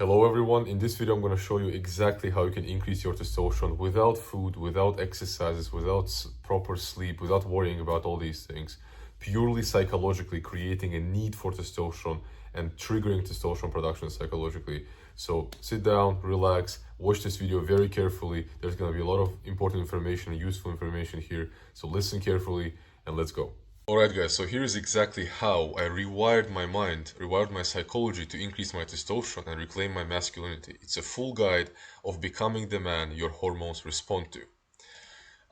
Hello everyone, in this video I'm going to show you exactly how you can increase your testosterone without food, without exercises, without proper sleep, without worrying about all these things. Purely psychologically creating a need for testosterone and triggering testosterone production psychologically. So sit down, relax, watch this video very carefully. There's going to be a lot of important information and useful information here. So listen carefully and let's go. Alright guys, so here is exactly how I rewired my mind, rewired my psychology to increase my testosterone and reclaim my masculinity. It's a full guide of becoming the man your hormones respond to.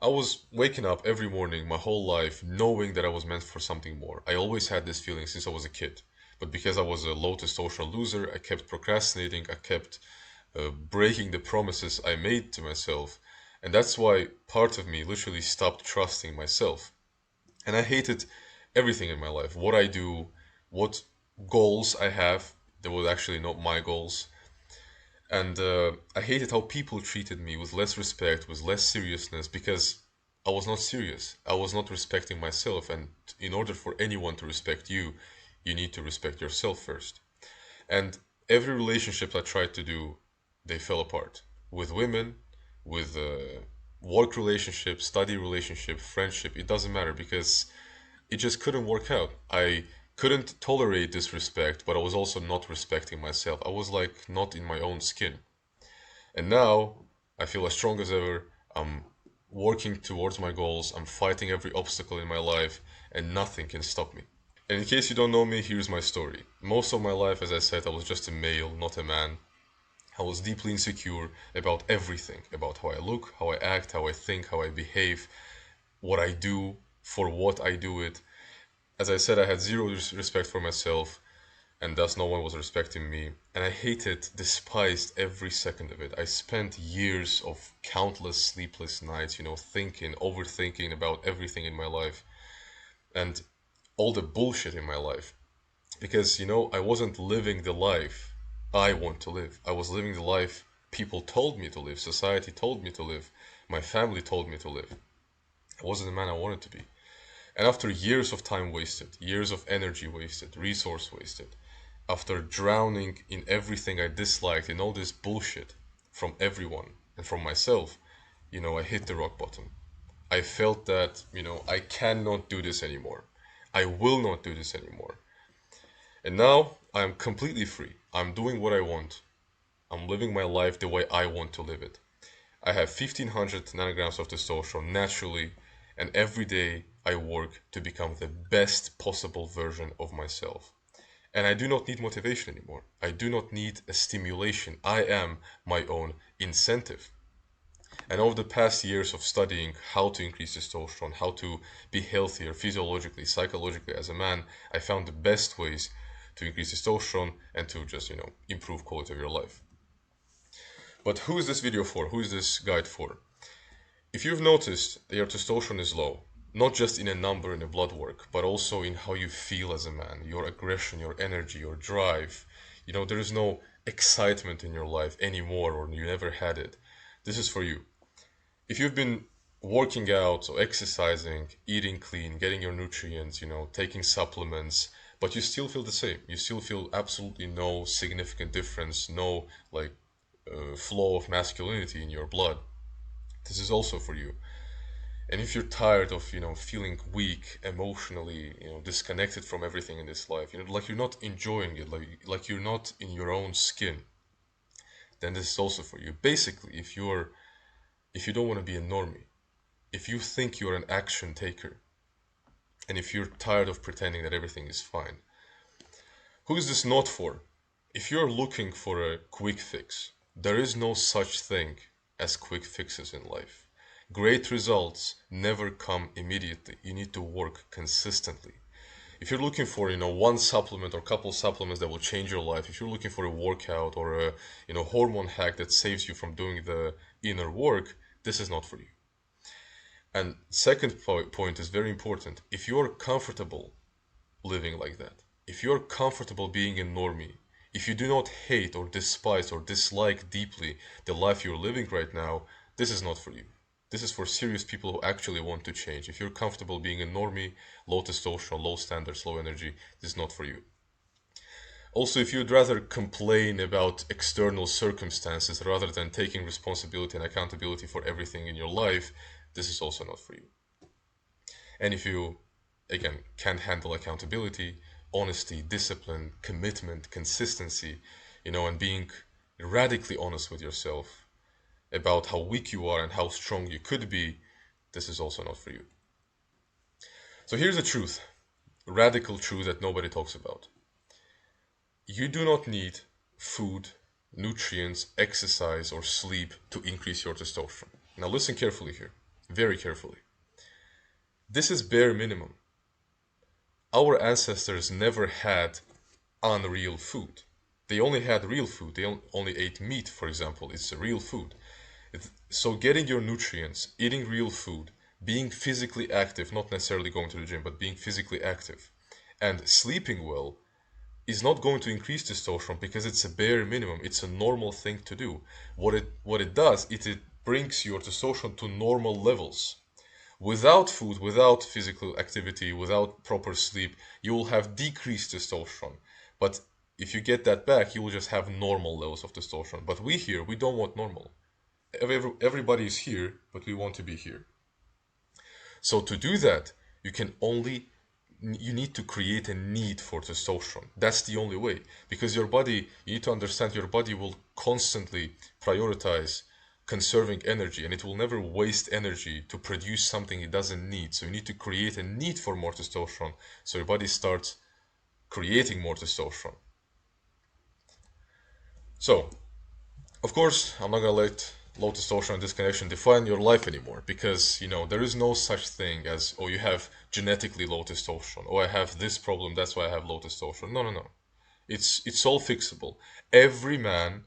I was waking up every morning my whole life knowing that I was meant for something more. I always had this feeling since I was a kid. But because I was a low testosterone loser, I kept procrastinating, I kept breaking the promises I made to myself. And that's why part of me literally stopped trusting myself. And I hated everything in my life. What I do, what goals I have, that were actually not my goals. And I hated how people treated me with less respect, with less seriousness, because I was not serious. I was not respecting myself. And in order for anyone to respect you, you need to respect yourself first. And every relationship I tried to do, they fell apart. With women, with work relationship, study relationship, friendship, it doesn't matter because it just couldn't work out. I couldn't tolerate disrespect, but I was also not respecting myself. I was like not in my own skin. And now I feel as strong as ever. I'm working towards my goals. I'm fighting every obstacle in my life, and nothing can stop me. And in case you don't know me, here's my story. Most of my life, as I said, I was just a male, not a man. I was deeply insecure about everything, about how I look, how I act, how I think, how I behave, what I do, for what I do it. As I said, I had zero respect for myself, and thus no one was respecting me. And I hated, despised every second of it. I spent years of countless sleepless nights, thinking, overthinking about everything in my life and all the bullshit in my life. Because, I wasn't living the life I want to live. I was living the life people told me to live, society told me to live, my family told me to live. I wasn't the man I wanted to be. And after years of time wasted, years of energy wasted, resource wasted, after drowning in everything I disliked, in all this bullshit from everyone and from myself, I hit the rock bottom. I felt that, I cannot do this anymore. I will not do this anymore. And now I'm completely free. I'm doing what I want. I'm living my life the way I want to live it. I have 1500 nanograms of testosterone naturally, and every day I work to become the best possible version of myself. And I do not need motivation anymore. I do not need a stimulation. I am my own incentive. And over the past years of studying how to increase testosterone, how to be healthier physiologically, psychologically as a man, I found the best ways to increase testosterone and to just, improve quality of your life. But who is this video for? Who is this guide for? If you've noticed that your testosterone is low, not just in a number in a blood work, but also in how you feel as a man, your aggression, your energy, your drive, there is no excitement in your life anymore, or you never had it. This is for you. If you've been working out, so exercising, eating clean, getting your nutrients, taking supplements, but you still feel the same. You still feel absolutely no significant difference, no flow of masculinity in your blood. This is also for you. And if you're tired of, feeling weak emotionally, disconnected from everything in this life, like you're not enjoying it, like you're not in your own skin, then this is also for you. Basically, if you don't want to be a normie, if you think you're an action taker, and if you're tired of pretending that everything is fine, who is this not for? If you're looking for a quick fix, there is no such thing as quick fixes in life. Great results never come immediately. You need to work consistently. If you're looking for, one supplement or couple supplements that will change your life, if you're looking for a workout or a, hormone hack that saves you from doing the inner work, this is not for you. And second point is very important. If you're comfortable living like that, if you're comfortable being a normie, if you do not hate or despise or dislike deeply the life you're living right now, this is not for you. This is for serious people who actually want to change. If you're comfortable being a normie, low testosterone, low standards, low energy, this is not for you. Also, if you'd rather complain about external circumstances rather than taking responsibility and accountability for everything in your life, this is also not for you. And if you, again, can't handle accountability, honesty, discipline, commitment, consistency, and being radically honest with yourself about how weak you are and how strong you could be, this is also not for you. So here's the truth, radical truth that nobody talks about. You do not need food, nutrients, exercise, or sleep to increase your testosterone. Now listen carefully here, very carefully. This is bare minimum. Our ancestors never had unreal food. They only had real food. They only ate meat, for example. It's a real food. So getting your nutrients, eating real food, being physically active, not necessarily going to the gym, but being physically active, and sleeping well is not going to increase testosterone because it's a bare minimum. It's a normal thing to do. What it does, it brings your testosterone to normal levels. Without food, without physical activity, without proper sleep, you will have decreased testosterone. But if you get that back, you will just have normal levels of testosterone. But we don't want normal. Everybody is here, but we want to be here. So to do that, you need to create a need for testosterone. That's the only way. Because you need to understand your body will constantly prioritize conserving energy, and it will never waste energy to produce something it doesn't need. So you need to create a need for more testosterone, so your body starts creating more testosterone. So, of course, I'm not gonna let low testosterone and disconnection define your life anymore, because there is no such thing as, oh, you have genetically low testosterone, oh, I have this problem, that's why I have low testosterone. No. It's all fixable. Every man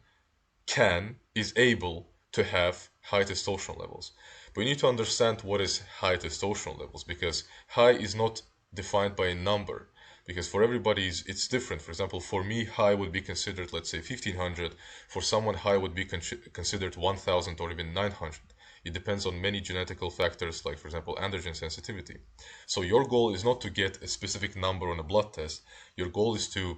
is able to have high testosterone levels. But you need to understand what is high testosterone levels, because high is not defined by a number. Because for everybody it's different. For example, for me, high would be considered, let's say, 1500. For someone, high would be considered 1000 or even 900. It depends on many genetical factors, like, for example, androgen sensitivity. So your goal is not to get a specific number on a blood test. Your goal is to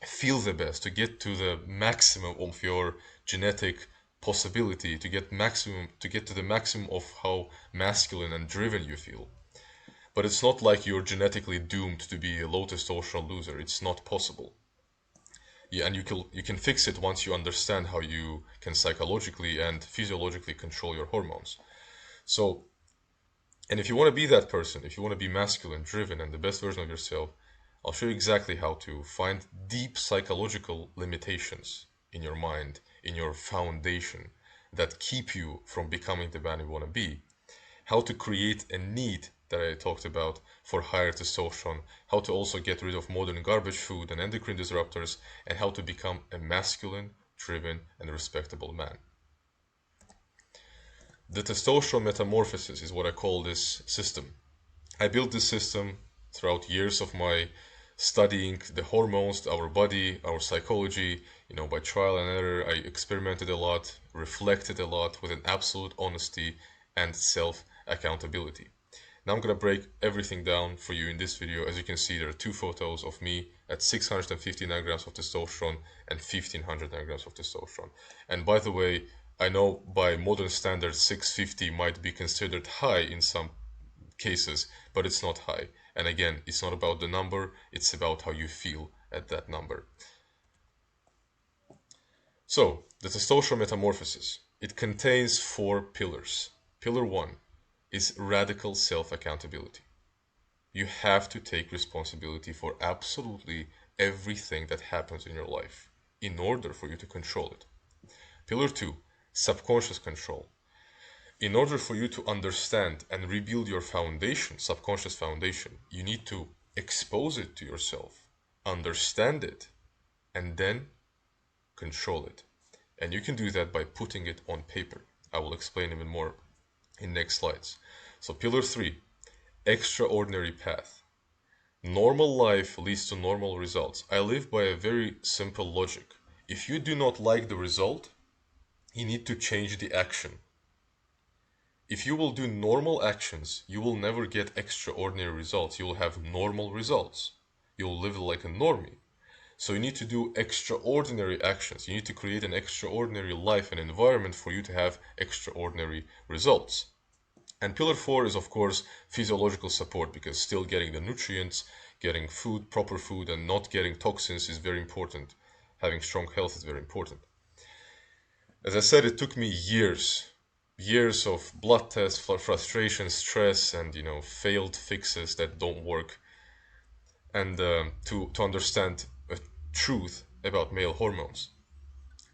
feel the best, to get to the maximum of your genetic possibility, to get to the maximum of how masculine and driven you feel. But it's not like you're genetically doomed to be a low testosterone loser. It's not possible. Yeah, and you can fix it once you understand how you can psychologically and physiologically control your hormones. So, and if you want to be that person, if you want to be masculine, driven, and the best version of yourself, I'll show you exactly how to find deep psychological limitations in your mind, in your foundation, that keep you from becoming the man you want to be. How to create a need that I talked about for higher testosterone, how to also get rid of modern garbage food and endocrine disruptors, and how to become a masculine, driven, and respectable man. The testosterone metamorphosis is what I call this system. I built this system throughout years of my studying the hormones, our body, our psychology, by trial and error. I experimented a lot, reflected a lot with an absolute honesty and self-accountability. Now I'm going to break everything down for you in this video. As you can see, there are two photos of me at 650 nanograms of testosterone and 1500 nanograms of testosterone. And by the way, I know by modern standards 650 might be considered high in some cases, but it's not high. And again, it's not about the number, it's about how you feel at that number. So, the testosterone metamorphosis. It contains 4 pillars. Pillar 1 is radical self-accountability. You have to take responsibility for absolutely everything that happens in your life in order for you to control it. Pillar 2, subconscious control. In order for you to understand and rebuild your foundation, subconscious foundation, you need to expose it to yourself, understand it, and then control it. And you can do that by putting it on paper. I will explain even more in next slides. So pillar 3, extraordinary path. Normal life leads to normal results. I live by a very simple logic. If you do not like the result, you need to change the action. If you will do normal actions, you will never get extraordinary results. You will have normal results. You will live like a normie. So you need to do extraordinary actions. You need to create an extraordinary life and environment for you to have extraordinary results. And pillar 4 is, of course, physiological support, because still getting the nutrients, getting food, proper food, and not getting toxins is very important. Having strong health is very important. As I said, it took me years of blood tests, frustration, stress, and failed fixes that don't work, and to understand a truth about male hormones.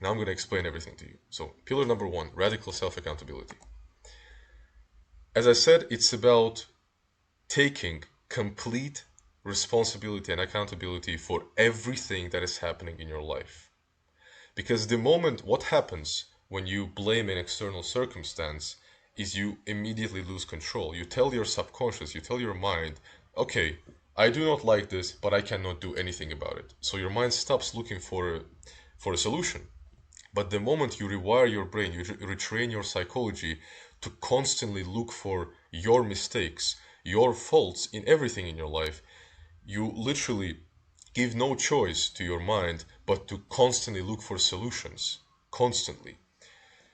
Now I'm going to explain everything to you. So, pillar number 1, radical self-accountability. As I said, it's about taking complete responsibility and accountability for everything that is happening in your life. Because what happens when you blame an external circumstance is you immediately lose control. You tell your subconscious, you tell your mind, okay, I do not like this, but I cannot do anything about it. So your mind stops looking for a solution. But the moment you rewire your brain, you retrain your psychology to constantly look for your mistakes, your faults in everything in your life, you literally give no choice to your mind but to constantly look for solutions. Constantly.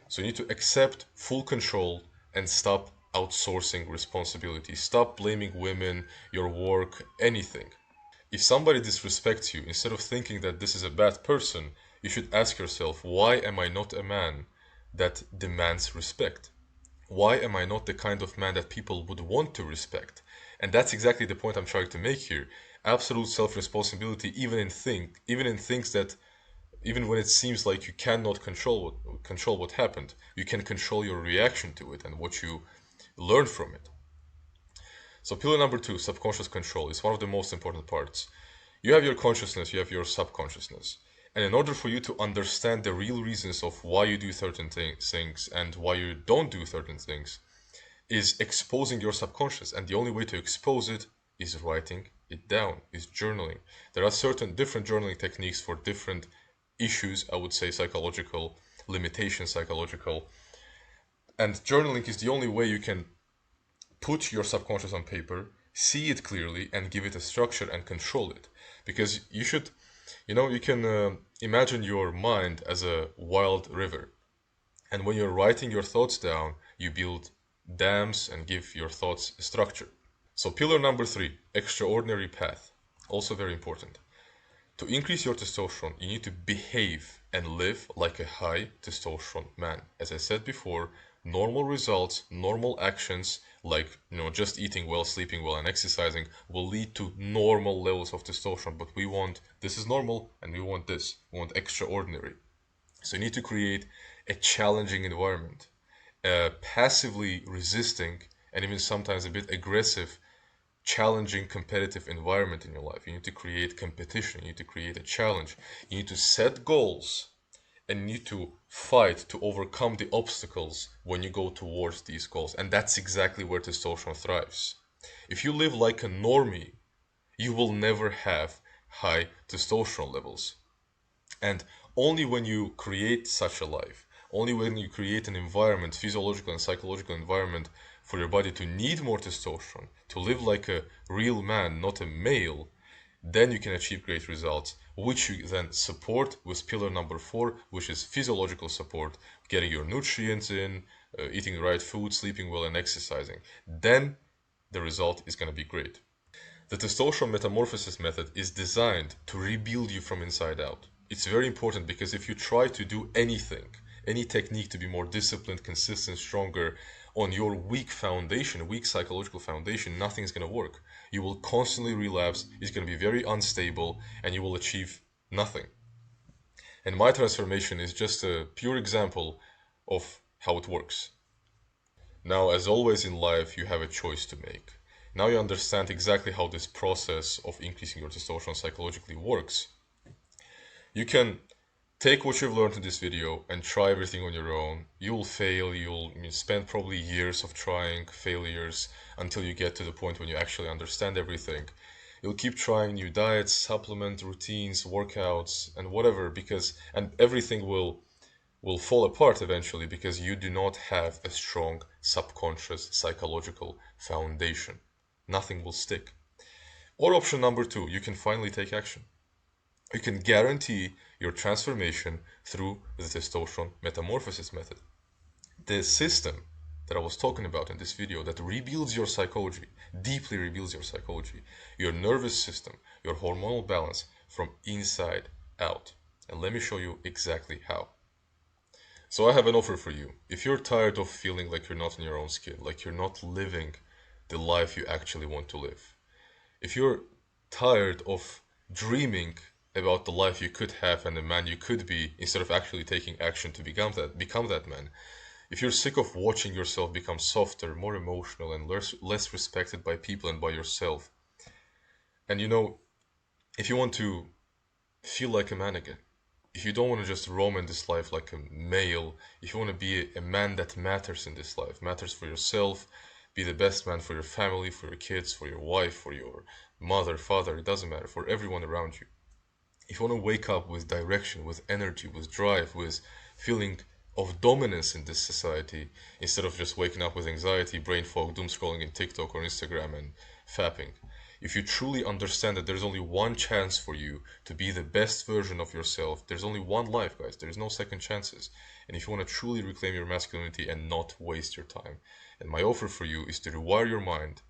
So you need to accept full control and stop outsourcing responsibility. Stop blaming women, your work, anything. If somebody disrespects you, instead of thinking that this is a bad person, you should ask yourself, why am I not a man that demands respect? Why am I not the kind of man that people would want to respect? And that's exactly the point I'm trying to make here. Absolute self-responsibility, even in things that, even when it seems like you cannot control what happened, you can control your reaction to it and what you learn from it. So pillar number 2, subconscious control, is one of the most important parts. You have your consciousness, you have your subconsciousness. And in order for you to understand the real reasons of why you do certain things and why you don't do certain things, is exposing your subconscious. And the only way to expose it is writing it down, is journaling. There are certain different journaling techniques for different issues, I would say psychological, limitations psychological. And journaling is the only way you can put your subconscious on paper, see it clearly, and give it a structure and control it. Because you can imagine your mind as a wild river. And when you're writing your thoughts down, you build dams and give your thoughts structure. So pillar number 3, extraordinary path, also very important. To increase your testosterone, you need to behave and live like a high testosterone man. As I said before, normal results, normal actions, like just eating well, sleeping well, and exercising will lead to normal levels of testosterone. But this is normal, and we want this. We want extraordinary. So you need to create a challenging environment, a passively resisting, and even sometimes a bit aggressive, challenging, competitive environment in your life. You need to create competition. You need to create a challenge. You need to set goals and you need to fight to overcome the obstacles when you go towards these goals. And that's exactly where testosterone thrives. If you live like a normie, you will never have high testosterone levels. And only when you create such a life, only when you create an environment, physiological and psychological environment for your body to need more testosterone, to live like a real man, not a male, then you can achieve great results, which you then support with pillar number 4, which is physiological support, getting your nutrients in, eating the right food, sleeping well, and exercising. Then the result is going to be great. The testosterone metamorphosis method is designed to rebuild you from inside out. It's very important because if you try to do anything, any technique to be more disciplined, consistent, stronger on your weak foundation, weak psychological foundation, nothing's going to work. You will constantly relapse, it's going to be very unstable, and you will achieve nothing. And my transformation is just a pure example of how it works. Now, as always in life, you have a choice to make. Now you understand exactly how this process of increasing your testosterone psychologically works. You can take what you've learned in this video and try everything on your own. You'll fail, you'll spend probably years of trying, failures, until you get to the point when you actually understand everything. You'll keep trying new diets, supplement, routines, workouts, and whatever, and everything will fall apart eventually because you do not have a strong subconscious psychological foundation. Nothing will stick. Or option number 2, you can finally take action. You can guarantee your transformation through the testosterone metamorphosis method. The system that I was talking about in this video that rebuilds your psychology, deeply rebuilds your psychology, your nervous system, your hormonal balance from inside out. And let me show you exactly how. So I have an offer for you. If you're tired of feeling like you're not in your own skin, like you're not living the life you actually want to live, if you're tired of dreaming about the life you could have and the man you could be instead of actually taking action to become that man, if you're sick of watching yourself become softer, more emotional, and less respected by people and by yourself, and if you want to feel like a man again, if you don't want to just roam in this life like a male, if you want to be a man that matters in this life, matters for yourself, be the best man for your family, for your kids, for your wife, for your mother, father, it doesn't matter, for everyone around you. If you want to wake up with direction, with energy, with drive, with feeling of dominance in this society, instead of just waking up with anxiety, brain fog, doom scrolling in TikTok or Instagram and fapping. If you truly understand that there's only one chance for you to be the best version of yourself, there's only one life, guys. There's no second chances. And if you want to truly reclaim your masculinity and not waste your time, and my offer for you is to rewire your mind,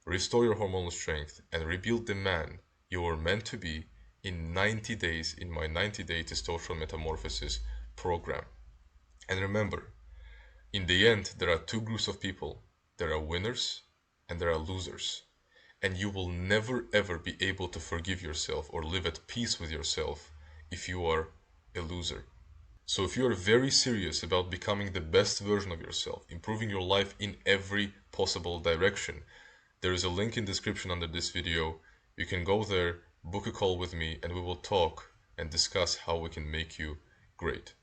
restore your hormonal strength, and rebuild the man you were meant to be in 90 days in my 90-day testosterone metamorphosis program. And remember, in the end, there are two groups of people. There are winners and there are losers. And you will never ever be able to forgive yourself or live at peace with yourself if you are a loser. So if you are very serious about becoming the best version of yourself, improving your life in every possible direction, there is a link in the description under this video. You can go there, book a call with me, and we will talk and discuss how we can make you great.